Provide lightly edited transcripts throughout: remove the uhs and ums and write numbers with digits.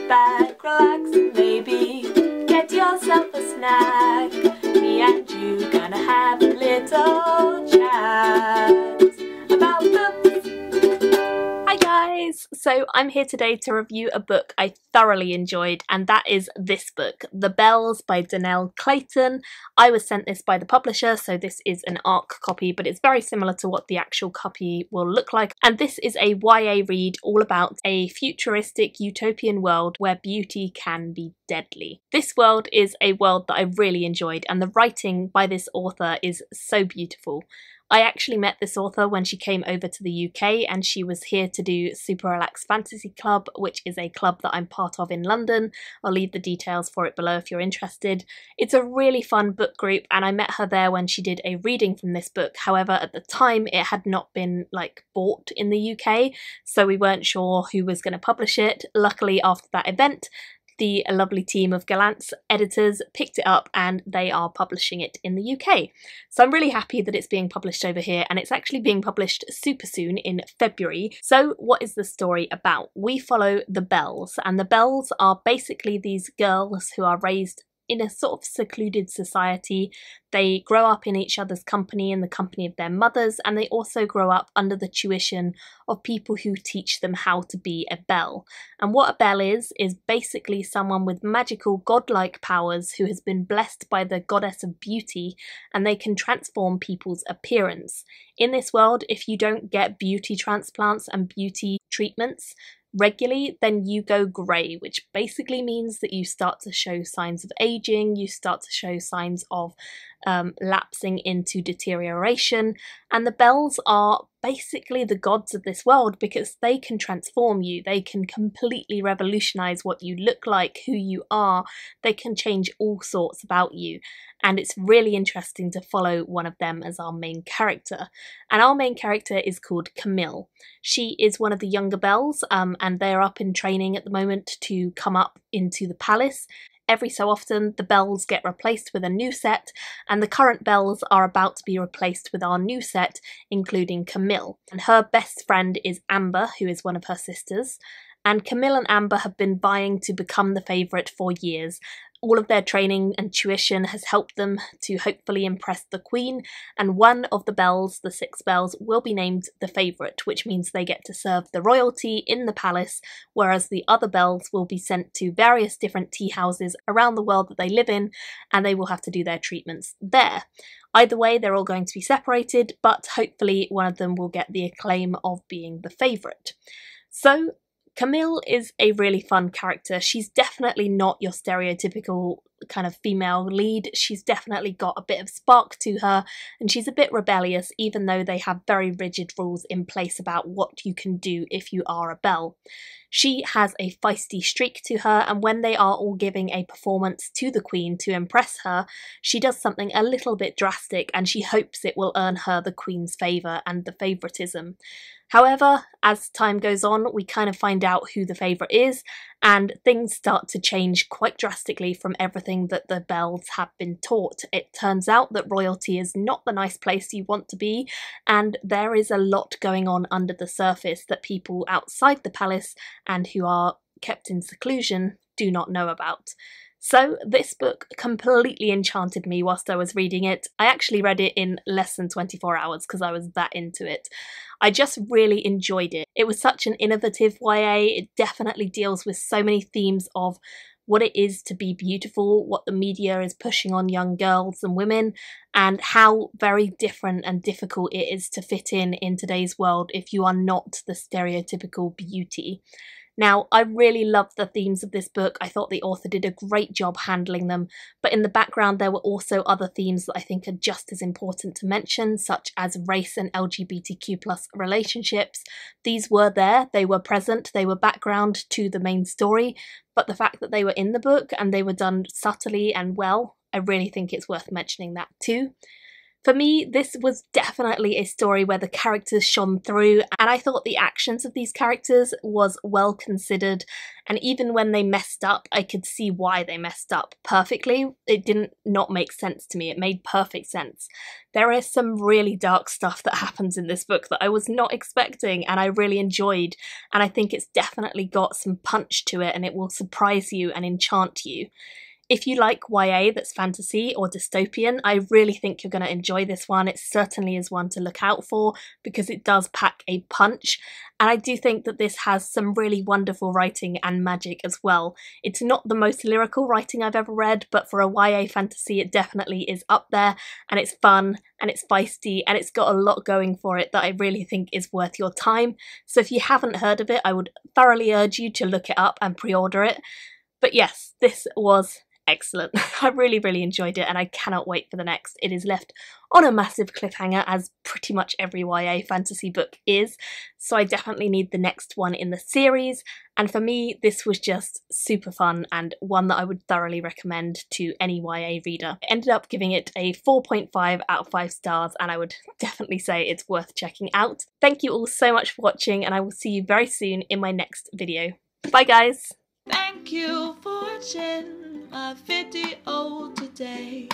back, relax, and maybe get yourself a snack. Me and you gonna have a little chat about books. Hi guys! So I'm here today to review a book I thoroughly enjoyed, and that is this book, The Bells by Donnell Clayton. I was sent this by the publisher, so this is an ARC copy, but it's very similar to what the actual copy will look like. And this is a YA read all about a futuristic utopian world where beauty can be deadly. This world is a world that I really enjoyed, and the writing by this author is so beautiful. I actually met this author when she came over to the UK, and she was here to do Super Relaxed Fantasy Club, which is a club that I'm part of in London. I'll leave the details for it below if you're interested. It's a really fun book group, and I met her there when she did a reading from this book. However, at the time it had not been bought in the UK, so we weren't sure who was going to publish it. Luckily, after that event, the lovely team of Gallant's editors picked it up and they are publishing it in the UK. So I'm really happy that it's being published over here, and it's actually being published super soon in February. So what is the story about? We follow the Bells, and the Bells are basically these girls who are raised in a sort of secluded society. They grow up in each other's company, in the company of their mothers, and they also grow up under the tuition of people who teach them how to be a belle. And what a belle is basically someone with magical godlike powers who has been blessed by the goddess of beauty, and they can transform people's appearance. In this world, if you don't get beauty transplants and beauty treatments regularly, then you go grey, which basically means that you start to show signs of aging, you start to show signs of lapsing into deterioration, and the Bells are basically the gods of this world because they can transform you, they can completely revolutionize what you look like, who you are, they can change all sorts about you. And it's really interesting to follow one of them as our main character. And our main character is called Camille. She is one of the younger Bells, and they're up in training at the moment to come up into the palace. Every so often the Bells get replaced with a new set, and the current Bells are about to be replaced with our new set, including Camille. And her best friend is Amber, who is one of her sisters. And Camille and Amber have been vying to become the favourite for years. All of their training and tuition has helped them to hopefully impress the Queen, and one of the Bells, the 6 Bells, will be named the favourite, which means they get to serve the royalty in the palace, whereas the other Bells will be sent to various different tea houses around the world that they live in, and they will have to do their treatments there. Either way, they're all going to be separated, but hopefully one of them will get the acclaim of being the favourite. So Camille is a really fun character. She's definitely not your stereotypical kind of female lead. She's definitely got a bit of spark to her, and she's a bit rebellious, even though they have very rigid rules in place about what you can do if you are a belle. She has a feisty streak to her, and when they are all giving a performance to the Queen to impress her, she does something a little bit drastic, and she hopes it will earn her the Queen's favour and the favouritism. However, as time goes on, we kind of find out who the favourite is, and things start to change quite drastically from everything that the Bells have been taught. It turns out that royalty is not the nice place you want to be, and there is a lot going on under the surface that people outside the palace and who are kept in seclusion do not know about. So this book completely enchanted me whilst I was reading it. I actually read it in less than 24 hours because I was that into it. I just really enjoyed it. It was such an innovative YA. It definitely deals with so many themes of what it is to be beautiful, what the media is pushing on young girls and women, and how very different and difficult it is to fit in today's world if you are not the stereotypical beauty. Now, I really loved the themes of this book. I thought the author did a great job handling them, but in the background there were also other themes that I think are just as important to mention, such as race and LGBTQ+ relationships. These were there, they were present, they were background to the main story, but the fact that they were in the book and they were done subtly and well, I really think it's worth mentioning that too. For me, this was definitely a story where the characters shone through, and I thought the actions of these characters was well considered, and even when they messed up, I could see why they messed up perfectly. It didn't not make sense to me, it made perfect sense. There is some really dark stuff that happens in this book that I was not expecting and I really enjoyed, and I think it's definitely got some punch to it and it will surprise you and enchant you. If you like YA that's fantasy or dystopian, I really think you're going to enjoy this one. It certainly is one to look out for because it does pack a punch. And I do think that this has some really wonderful writing and magic as well. It's not the most lyrical writing I've ever read, but for a YA fantasy it definitely is up there, and it's fun and it's feisty and it's got a lot going for it that I really think is worth your time. So if you haven't heard of it, I would thoroughly urge you to look it up and pre-order it. But yes, this was excellent. I really enjoyed it and I cannot wait for the next. It is left on a massive cliffhanger, as pretty much every YA fantasy book is, so I definitely need the next one in the series, and for me this was just super fun and one that I would thoroughly recommend to any YA reader. I ended up giving it a 4.5 out of 5 stars and I would definitely say it's worth checking out. Thank you all so much for watching and I will see you very soon in my next video. Bye guys! Thank you for watching my video today.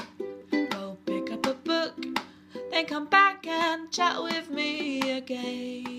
Go pick up a book, then come back and chat with me again.